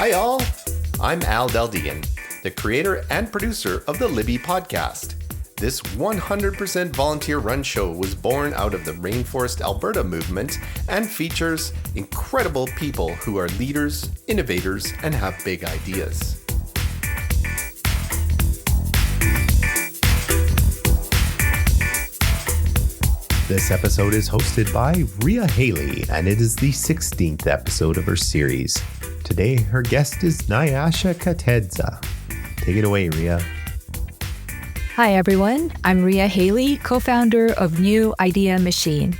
Hi all, I'm Al Deldegan, the creator and producer of the Libby podcast. This 100% volunteer-run show was born out of the Rainforest Alberta movement and features incredible people who are leaders, innovators, and have big ideas. This episode is hosted by Rea Hailley, and it is the 16th episode of her series. Today, her guest is Nyasha Katedza. Take it away, Rea. Hi, everyone. I'm Rea Hailley, co-founder of New Idea Machine.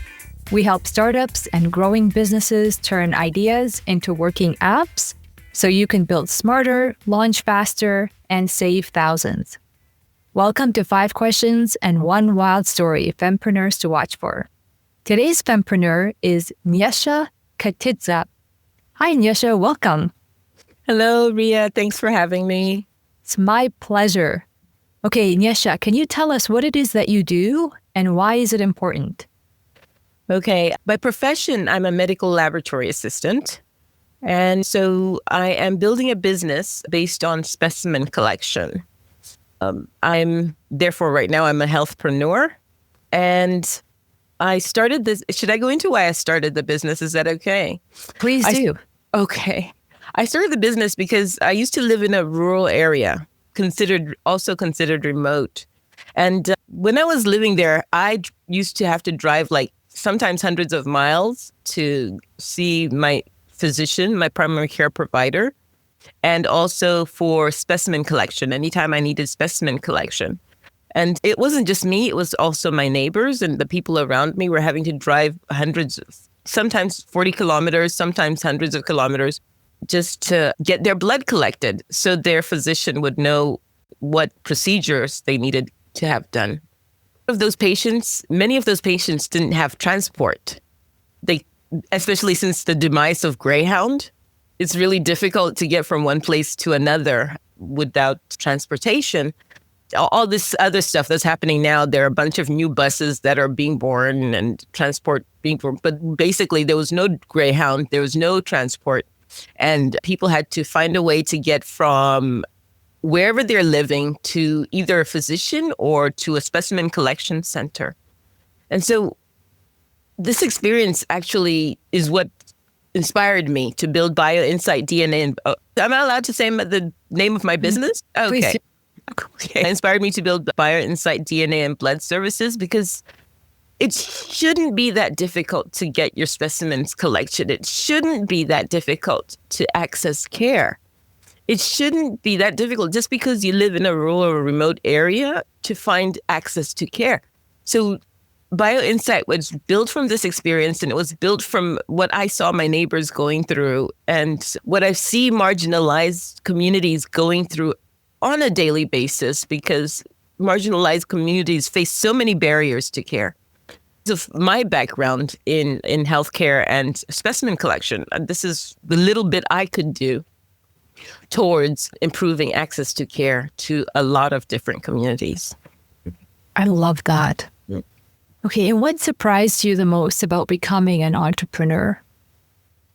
We help startups and growing businesses turn ideas into working apps so you can build smarter, launch faster, and save thousands. Welcome to 5 Questions and 1 Wild Story, fempreneurs to watch for. Today's fempreneur is Nyasha Katedza. Hi, Nyasha. Welcome. Hello, Rea. Thanks for having me. It's my pleasure. Okay, Nyasha, can you tell us what it is that you do and why is it important? Okay. By profession, I'm a medical laboratory assistant. And so I am building a business based on specimen collection. I'm therefore right now I'm a healthpreneur, and I started this. Should I go into why I started the business? Is that okay? Please do. Okay. I started the business because I used to live in a rural area, considered remote. And when I was living there, I used to have to drive like sometimes hundreds of miles to see my physician, my primary care provider, and also for specimen collection, anytime I needed specimen collection. And it wasn't just me, it was also my neighbors and the people around me were having to drive hundreds, sometimes 40 kilometers, sometimes hundreds of kilometers, just to get their blood collected so their physician would know what procedures they needed to have done. Many of those patients didn't have transport. Especially since the demise of Greyhound, it's really difficult to get from one place to another without transportation. All this other stuff that's happening now, there are a bunch of new buses that are being born and transport being born. But basically, there was no Greyhound, there was no transport. And people had to find a way to get from wherever they're living to either a physician or to a specimen collection center. And so this experience actually is what inspired me to build BioInsight DNA. And am I allowed to say the name of my business? Okay. Okay. It inspired me to build BioInsight DNA and blood services because it shouldn't be that difficult to get your specimens collected. It shouldn't be that difficult to access care. It shouldn't be that difficult just because you live in a rural or remote area to find access to care. So BioInsight was built from this experience, and it was built from what I saw my neighbors going through and what I see marginalized communities going through on a daily basis, because marginalized communities face so many barriers to care. Of my background in healthcare and specimen collection, this is the little bit I could do towards improving access to care to a lot of different communities. I love that. Okay, and what surprised you the most about becoming an entrepreneur?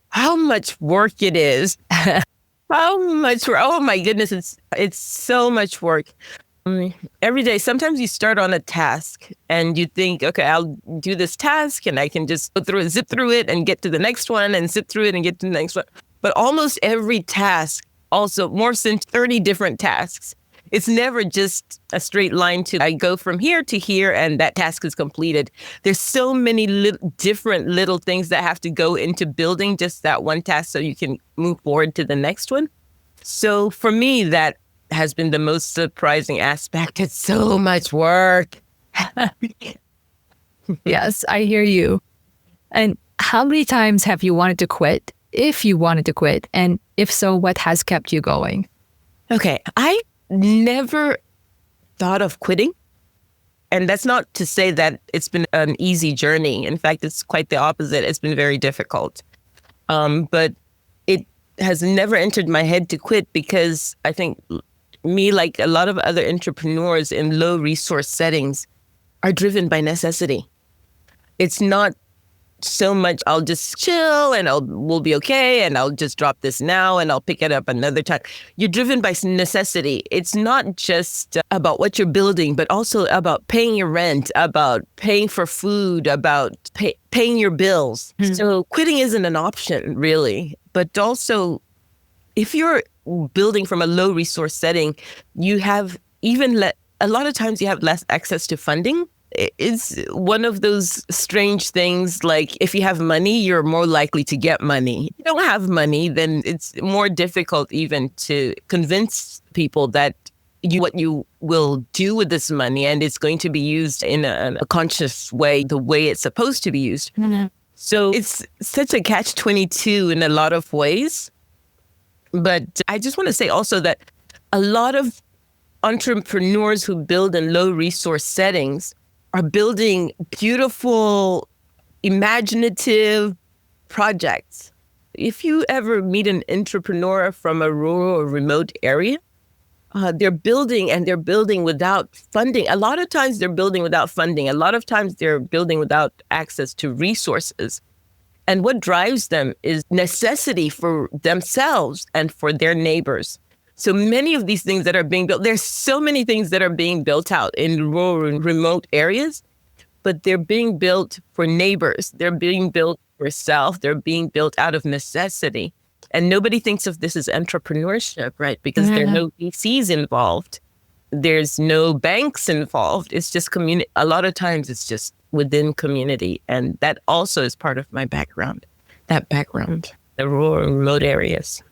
How much work it is. How much work. Oh my goodness, it's so much work. Every day, sometimes you start on a task and you think, okay, I'll do this task and I can just go through it, zip through it and get to the next one and zip through it and get to the next one. But almost every task also morphs into 30 different tasks. It's never just a straight line to I go from here to here and that task is completed. There's so many different little things that have to go into building just that one task so you can move forward to the next one. So for me, that has been the most surprising aspect. It's so much work. Yes, I hear you. And how many times have you wanted to quit, if you wanted to quit? And if so, what has kept you going? Okay, I never thought of quitting. And that's not to say that it's been an easy journey. In fact, it's quite the opposite. It's been very difficult. But it has never entered my head to quit because I think me, like a lot of other entrepreneurs in low resource settings, are driven by necessity. It's not so much, I'll just chill and we'll be okay. And I'll just drop this now and I'll pick it up another time. You're driven by necessity. It's not just about what you're building, but also about paying your rent, about paying for food, about paying your bills. Mm-hmm. So quitting isn't an option really, but also if you're building from a low resource setting, you have a lot of times you have less access to funding. It's one of those strange things, like if you have money, you're more likely to get money. If you don't have money, then it's more difficult even to convince people that what you will do with this money and it's going to be used in a conscious way, the way it's supposed to be used. Mm-hmm. So it's such a catch-22 in a lot of ways. But I just want to say also that a lot of entrepreneurs who build in low resource settings are building beautiful, imaginative projects. If you ever meet an entrepreneur from a rural or remote area, they're building without funding. A lot of times they're building without funding. A lot of times they're building without access to resources. And what drives them is necessity for themselves and for their neighbors. So many of these things that are being built, there's so many things that are being built out in rural and remote areas, but they're being built for neighbors. They're being built for self. They're being built out of necessity. And nobody thinks of this as entrepreneurship, right? Because there are no VCs involved. There's no banks involved. It's just community. A lot of times it's just within community. And that also is part of my background, the rural and remote areas.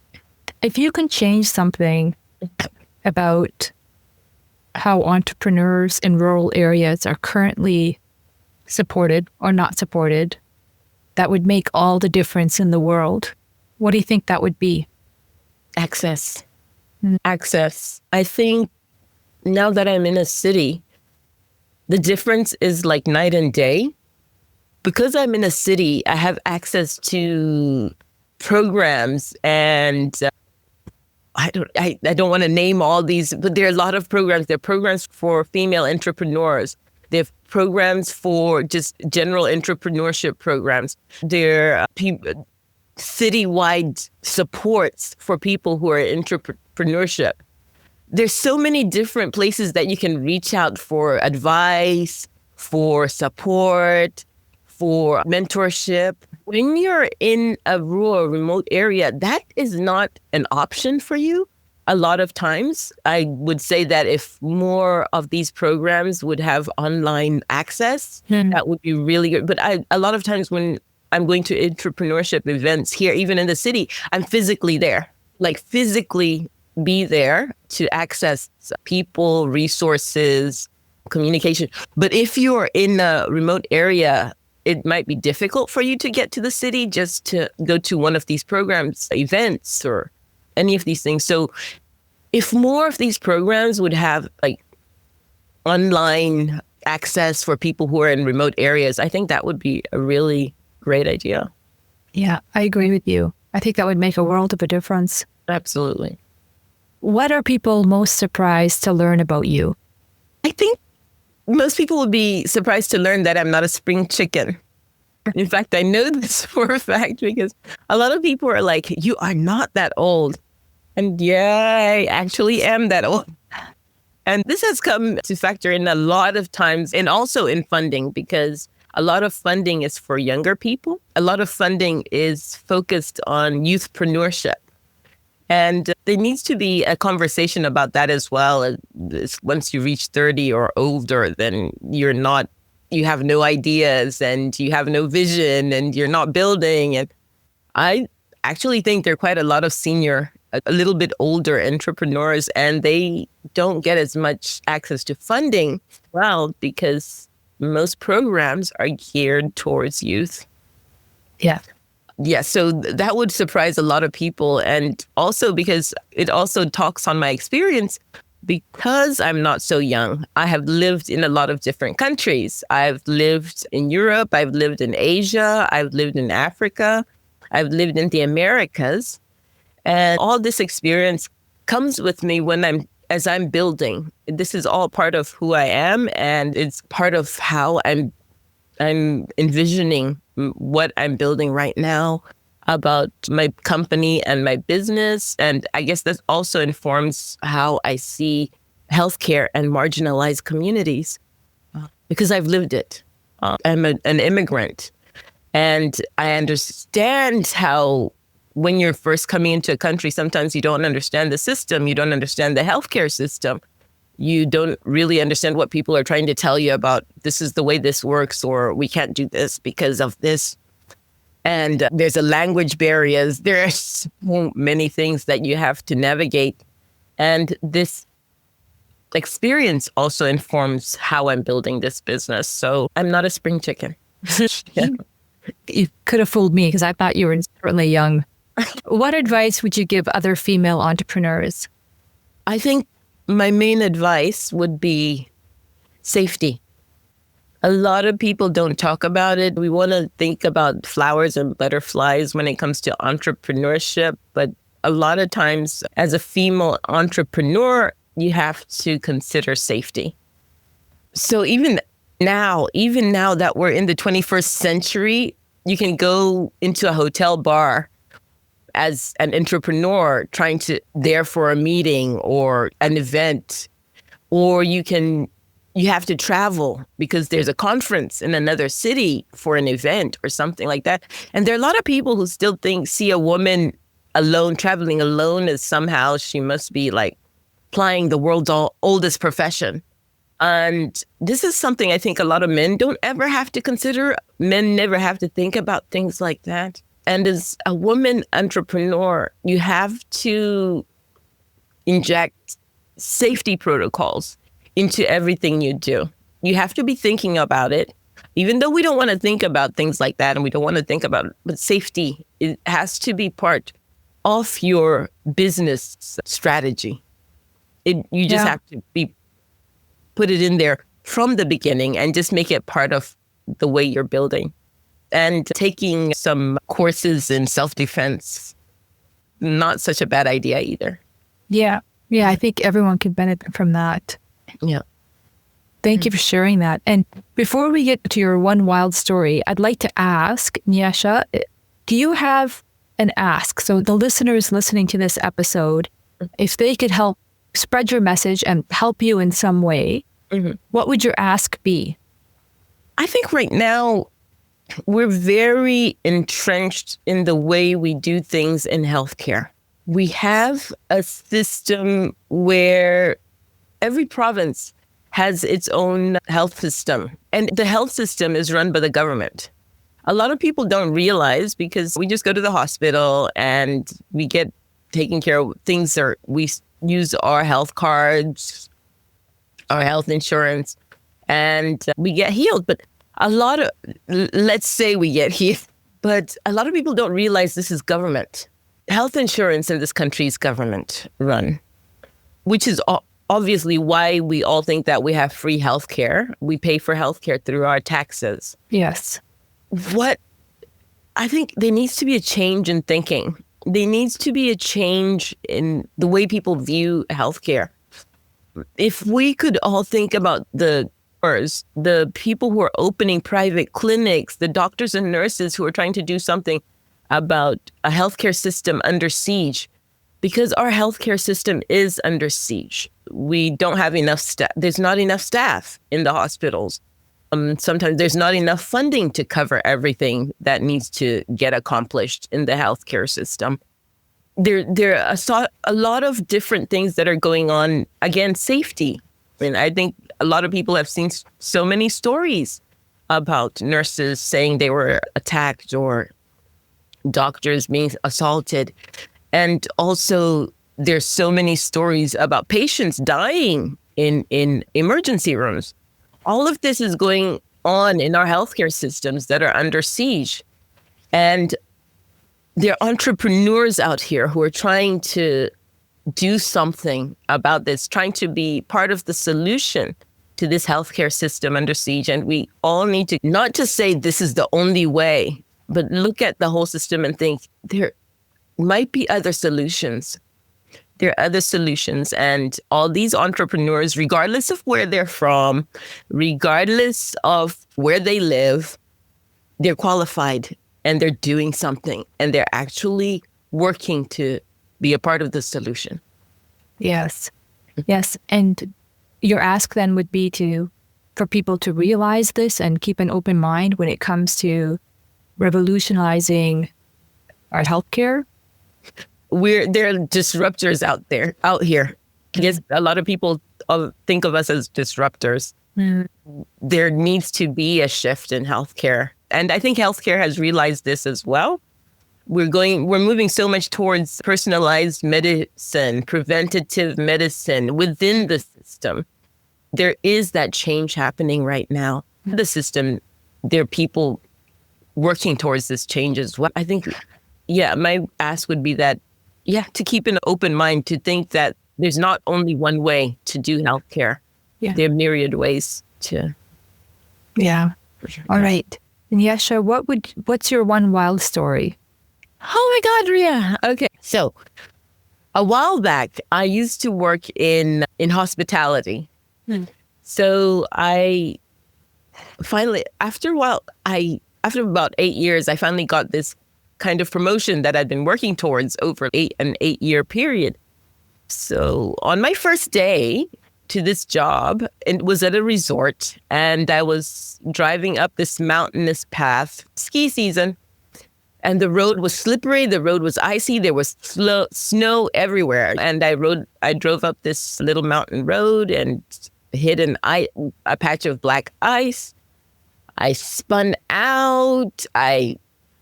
If you can change something about how entrepreneurs in rural areas are currently supported or not supported, that would make all the difference in the world, what do you think that would be? Access. Access. I think now that I'm in a city, the difference is like night and day. Because I'm in a city, I have access to programs and I don't want to name all these, but there are a lot of programs. There are programs for female entrepreneurs. There are programs for just general entrepreneurship programs. There are citywide supports for people who are in entrepreneurship. There's so many different places that you can reach out for advice, for support, for mentorship. When you're in a rural, remote area, that is not an option for you. A lot of times, I would say that if more of these programs would have online access, that would be really good. But a lot of times when I'm going to entrepreneurship events here, even in the city, I'm physically there, like physically be there to access people, resources, communication. But if you're in a remote area, it might be difficult for you to get to the city just to go to one of these programs, events, or any of these things. So if more of these programs would have like online access for people who are in remote areas, I think that would be a really great idea. Yeah, I agree with you. I think that would make a world of a difference. Absolutely. What are people most surprised to learn about you? I think most people would be surprised to learn that I'm not a spring chicken. In fact, I know this for a fact because a lot of people are like, you are not that old. And yeah, I actually am that old. And this has come to factor in a lot of times, and also in funding, because a lot of funding is for younger people. A lot of funding is focused on youthpreneurship. And there needs to be a conversation about that as well. Once you reach 30 or older, then you have no ideas and you have no vision and you're not building. And I actually think there are quite a lot of senior, a little bit older entrepreneurs, and they don't get as much access to funding. Well, because most programs are geared towards youth. Yeah. Yeah, so that would surprise a lot of people. And also because it also talks on my experience, because I'm not so young. I have lived in a lot of different countries. I've lived in Europe, I've lived in Asia, I've lived in Africa, I've lived in the Americas. And all this experience comes with me as I'm building. This is all part of who I am, and it's part of how I'm envisioning what I'm building right now, about my company and my business. And I guess that also informs how I see healthcare and marginalized communities because I've lived it. I'm an immigrant, and I understand how when you're first coming into a country, sometimes you don't understand the system. You don't understand the healthcare system. You don't really understand what people are trying to tell you about this is the way this works, or we can't do this because of this. And there's a language barriers. There are so many things that you have to navigate. And this experience also informs how I'm building this business. So I'm not a spring chicken. Yeah. You could have fooled me because I thought you were certainly young. What advice would you give other female entrepreneurs? I think my main advice would be safety. A lot of people don't talk about it. We want to think about flowers and butterflies when it comes to entrepreneurship. But a lot of times as a female entrepreneur, you have to consider safety. So even now that we're in the 21st century, you can go into a hotel bar as an entrepreneur trying to there for a meeting or an event, or you have to travel because there's a conference in another city for an event or something like that. And there are a lot of people who still see a woman alone, traveling alone, as somehow she must be like plying the world's oldest profession. And this is something I think a lot of men don't ever have to consider. Men never have to think about things like that. And as a woman entrepreneur, you have to inject safety protocols into everything you do. You have to be thinking about it, even though we don't want to think about things like that and we don't want to think about it. But safety, it has to be part of your business strategy. You just have to put it in there from the beginning and just make it part of the way you're building. And taking some courses in self-defense, not such a bad idea either. Yeah, I think everyone could benefit from that. Yeah. Thank you for sharing that. And before we get to your one wild story, I'd like to ask, Nyasha, do you have an ask? So the listeners listening to this episode, if they could help spread your message and help you in some way, what would your ask be? I think right now, we're very entrenched in the way we do things in healthcare. We have a system where every province has its own health system, and the health system is run by the government. A lot of people don't realize because we just go to the hospital and we get taken care of things, or we use our health cards, our health insurance, and we get healed. But let's say we get healed, but a lot of people don't realize this is government. Health insurance in this country is government run, which is obviously why we all think that we have free healthcare. We pay for healthcare through our taxes. Yes. I think there needs to be a change in thinking. There needs to be a change in the way people view healthcare. If we could all think about the people who are opening private clinics, the doctors and nurses who are trying to do something about a healthcare system under siege, because our healthcare system is under siege. We don't have enough staff. There's not enough staff in the hospitals. Sometimes there's not enough funding to cover everything that needs to get accomplished in the healthcare system. There are a lot of different things that are going on. Again, safety. I mean, I think a lot of people have seen so many stories about nurses saying they were attacked or doctors being assaulted. And also, there's so many stories about patients dying in emergency rooms. All of this is going on in our healthcare systems that are under siege. And there are entrepreneurs out here who are trying to do something about this, trying to be part of the solution to this healthcare system under siege. And we all need to not just say this is the only way, but look at the whole system and think there might be other solutions. There are other solutions. And all these entrepreneurs, regardless of where they're from, regardless of where they live, they're qualified and they're doing something and they're actually working to be a part of the solution. Yes. Yes. And your ask then would be for people to realize this and keep an open mind when it comes to revolutionizing our healthcare. There are disruptors out here. Yes, a lot of people think of us as disruptors. There needs to be a shift in healthcare. And I think healthcare has realized this as well. We're moving so much towards personalized medicine, preventative medicine within the system. There is that change happening right now. The system, there are people working towards this change as well. I think, my ask would be that, to keep an open mind, to think that there's not only one way to do healthcare. Yeah. There are myriad ways to. Yeah. All right. Nyasha, what's your one wild story? Oh my God, Rea. Okay. So a while back, I used to work in hospitality. So I finally, after about 8 years, I finally got this kind of promotion that I'd been working towards over an 8-year period. So on my first day to this job, it was at a resort, and I was driving up this mountainous path, ski season, and the road was slippery, the road was icy, there was snow everywhere. And I drove up this little mountain road and hit a patch of black ice. I spun out, I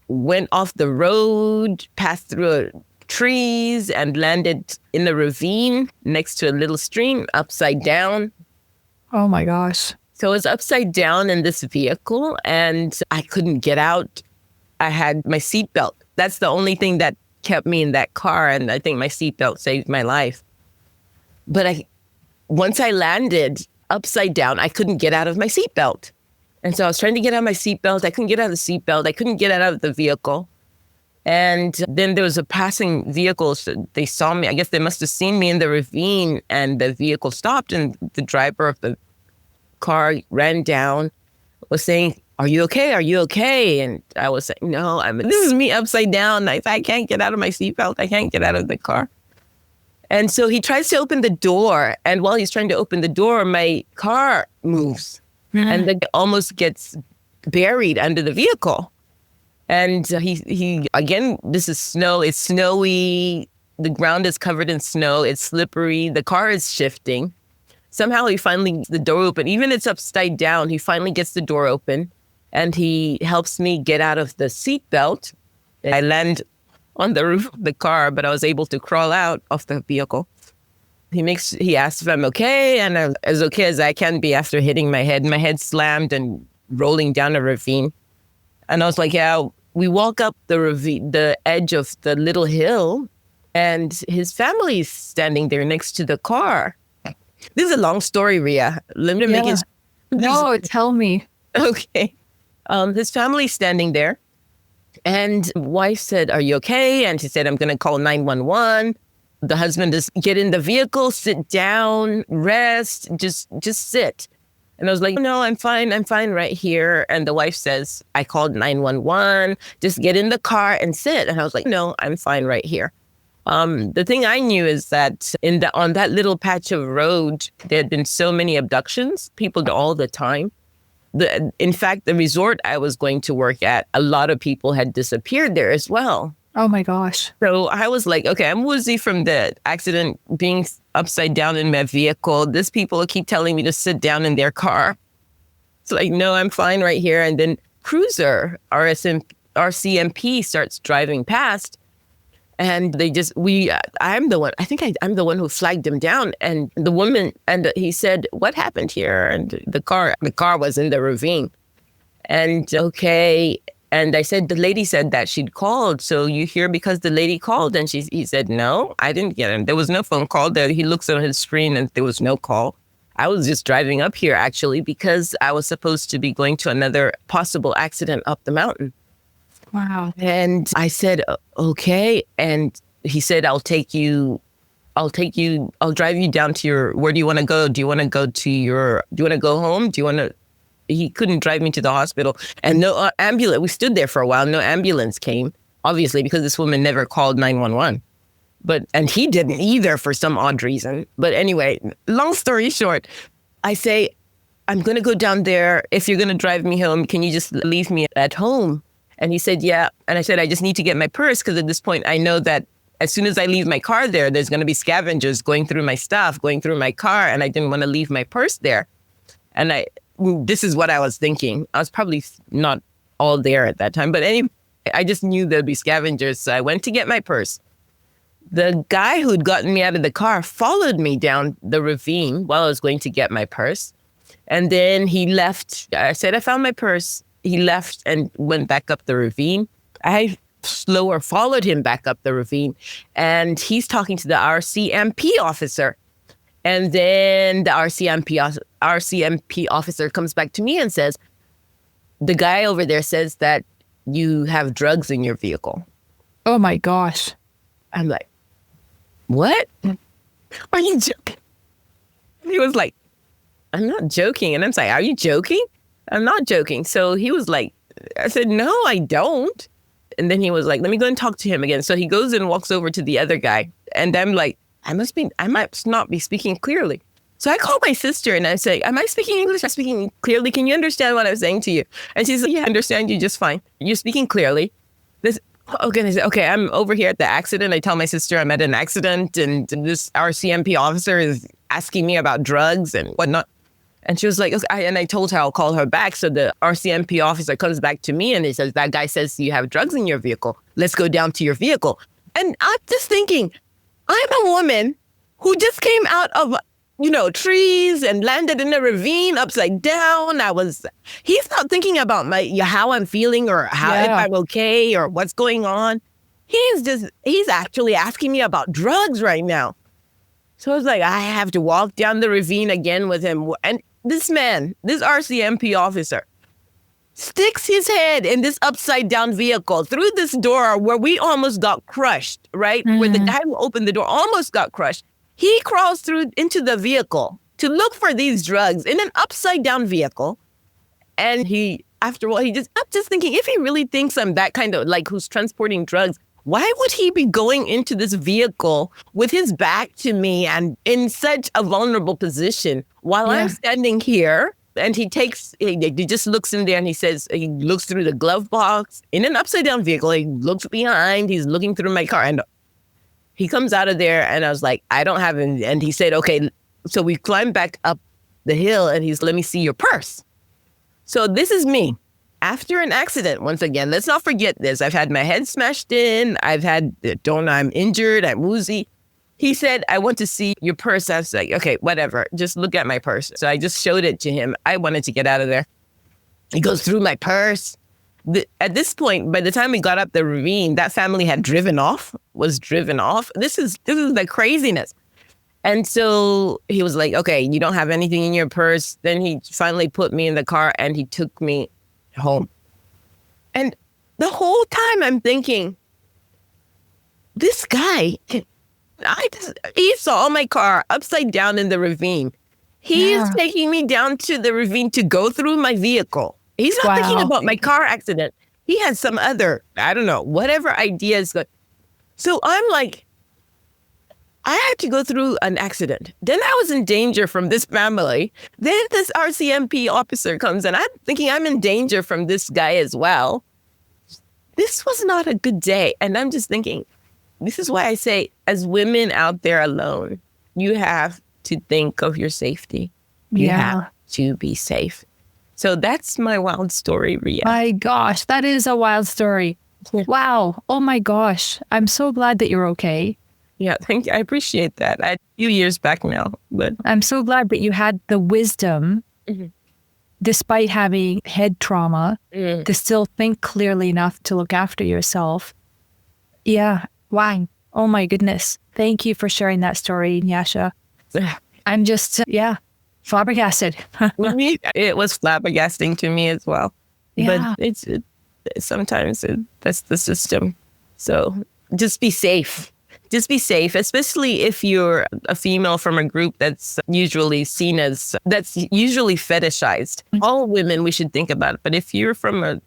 went off the road, passed through trees, and landed in a ravine next to a little stream, upside down. Oh my gosh. So I was upside down in this vehicle and I couldn't get out. I had my seatbelt. That's the only thing that kept me in that car, and I think my seatbelt saved my life. But once I landed upside down, I couldn't get out of my seatbelt. And so I was trying to get out of my seatbelt. I couldn't get out of the seatbelt. I couldn't get out of the vehicle. And then there was a passing vehicle. So they saw me. I guess they must have seen me in the ravine, and the vehicle stopped, and the driver of the car ran down, was saying, "Are you okay? Are you okay?" And I was saying, "No, this is me upside down. I can't get out of my seatbelt. I can't get out of the car." And so he tries to open the door. And while he's trying to open the door, my car moves and then almost gets buried under the vehicle. And he again, this is snow. It's snowy. The ground is covered in snow. It's slippery. The car is shifting. Somehow he finally gets the door open. Even it's upside down, he finally gets the door open. And he helps me get out of the seatbelt. I land on the roof of the car, but I was able to crawl out of the vehicle. He asks if I'm okay, and I'm as okay as I can be after hitting my head. My head slammed and rolling down a ravine. And I was like, yeah, we walk up the ravine, the edge of the little hill, and his family is standing there next to the car. This is a long story, Rea. Let me make it. No, tell me. Okay. His family's standing there, and wife said, "Are you okay?" And she said, "I'm going to call 911. The husband is get in the vehicle, sit down, rest, just sit." And I was like, "No, I'm fine right here." And the wife says, "I called 911, just get in the car and sit." And I was like, "No, I'm fine right here." The thing I knew is that on that little patch of road, there had been so many abductions, people all the time. In fact, the resort I was going to work at, a lot of people had disappeared there as well. Oh my gosh. So I was like, okay, I'm woozy from the accident, being upside down in my vehicle. These people keep telling me to sit down in their car. It's like, no, I'm fine right here. And then cruiser, RCMP starts driving past. And I'm the one who flagged him down. And the woman, and he said, "What happened here?" And the car was in the ravine. And okay. And I said, "The lady said that she'd called. So you here because the lady called?" And he said, "No, I didn't get him. There was no phone call there." He looks on his screen and there was no call. I was just driving up here actually because I was supposed to be going to another possible accident up the mountain. Wow. And I said, "Okay." And he said, I'll drive you down to where do you want to go? Do you want to go home? Do you want to he couldn't drive me to the hospital. And no ambulance. We stood there for a while. No ambulance came, obviously, because this woman never called 911. And he didn't either for some odd reason. But anyway, long story short, I say, I'm going to go down there. If you're going to drive me home, can you just leave me at home? And he said, yeah. And I said, I just need to get my purse, because at this point, I know that as soon as I leave my car there's going to be scavengers going through my stuff, going through my car. And I didn't want to leave my purse there. And this is what I was thinking. I was probably not all there at that time. But anyway, I just knew there'd be scavengers. So I went to get my purse. The guy who'd gotten me out of the car followed me down the ravine while I was going to get my purse. And then he left. I said, I found my purse. He left and went back up the ravine. I slower followed him back up the ravine. And he's talking to the RCMP officer. And then the RCMP officer comes back to me and says, the guy over there says that you have drugs in your vehicle. Oh my gosh. I'm like, what? Are you joking? He was like, I'm not joking. And I'm like, are you joking? I'm not joking. So he was like, I said, no, I don't. And then he was like, let me go and talk to him again. So he goes and walks over to the other guy. And I'm like, I must not be speaking clearly. So I called my sister and I say, am I speaking English? I'm speaking clearly. Can you understand what I'm saying to you? And she's like, yeah, I understand you just fine. You're speaking clearly. Okay, I said, okay, I'm over here at the accident. I tell my sister I'm at an accident and this RCMP officer is asking me about drugs and whatnot. And she was like, okay. And I told her I'll call her back. So the RCMP officer comes back to me and he says, that guy says you have drugs in your vehicle. Let's go down to your vehicle. And I'm just thinking, I'm a woman who just came out of, trees and landed in a ravine upside down. He's not thinking about how I'm feeling or if I'm okay or what's going on. He's actually asking me about drugs right now. So I was like, I have to walk down the ravine again with him. And this RCMP officer, sticks his head in this upside down vehicle through this door where we almost got crushed, right? Mm-hmm. Where the guy who opened the door almost got crushed. He crawls through into the vehicle to look for these drugs in an upside down vehicle. And after a while, I'm just thinking, if he really thinks I'm that kind of who's transporting drugs, why would he be going into this vehicle with his back to me and in such a vulnerable position while I'm standing here? And he just looks in there and he looks through the glove box in an upside down vehicle. He looks behind, he's looking through my car and he comes out of there and I was like, I don't have any. And he said, okay, so we climbed back up the hill and let me see your purse. So this is me after an accident. Once again, let's not forget this. I've had my head smashed in. I'm injured. I'm woozy. He said, I want to see your purse. I was like, okay, whatever. Just look at my purse. So I just showed it to him. I wanted to get out of there. He goes through my purse. At this point, by the time we got up the ravine, that family had was driven off. This is the craziness. And so he was like, okay, you don't have anything in your purse. Then he finally put me in the car and he took me home. And the whole time I'm thinking, this guy, he saw my car upside down in the ravine. He is taking me down to the ravine to go through my vehicle. He's not thinking about my car accident. He had some other, I don't know, whatever ideas. So I'm like, I had to go through an accident. Then I was in danger from this family. Then this RCMP officer comes and I'm thinking I'm in danger from this guy as well. This was not a good day. And I'm just thinking, this is why I say, as women out there alone, you have to think of your safety. You have to be safe. So that's my wild story, Rea. My gosh, that is a wild story. Wow. Oh my gosh. I'm so glad that you're okay. Yeah, thank you. I appreciate that. A few years back now, but I'm so glad that you had the wisdom, despite having head trauma, to still think clearly enough to look after yourself. Yeah. Wow. Oh my goodness. Thank you for sharing that story, Nyasha. I'm just, flabbergasted. It was flabbergasting to me as well. Yeah. But sometimes that's the system. So just be safe. just be safe, especially if you're a female from a group that's usually fetishized. All women, we should think about it. But if you're from a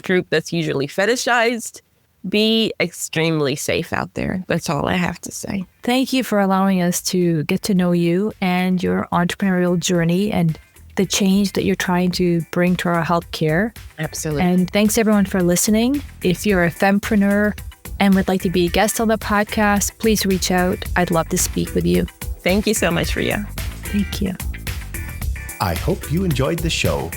group that's usually fetishized, be extremely safe out there. That's all I have to say. Thank you for allowing us to get to know you and your entrepreneurial journey and the change that you're trying to bring to our healthcare. Absolutely. And thanks everyone for listening. If you're a fempreneur and would like to be a guest on the podcast, please reach out. I'd love to speak with you. Thank you so much, Rea. Thank you. I hope you enjoyed the show.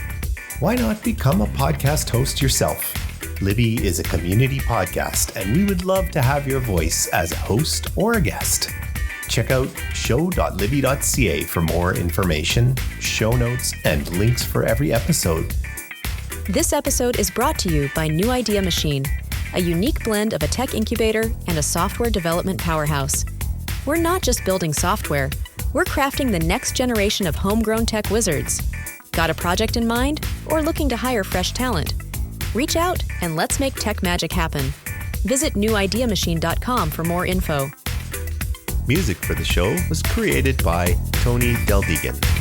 Why not become a podcast host yourself? Libby is a community podcast, and we would love to have your voice as a host or a guest. Check out show.libby.ca for more information, show notes, and links for every episode. This episode is brought to you by New Idea Machine, a unique blend of a tech incubator and a software development powerhouse. We're not just building software, we're crafting the next generation of homegrown tech wizards. Got a project in mind or looking to hire fresh talent? Reach out and let's make tech magic happen. Visit newideamachine.com for more info. Music for the show was created by Tony Del Deegan.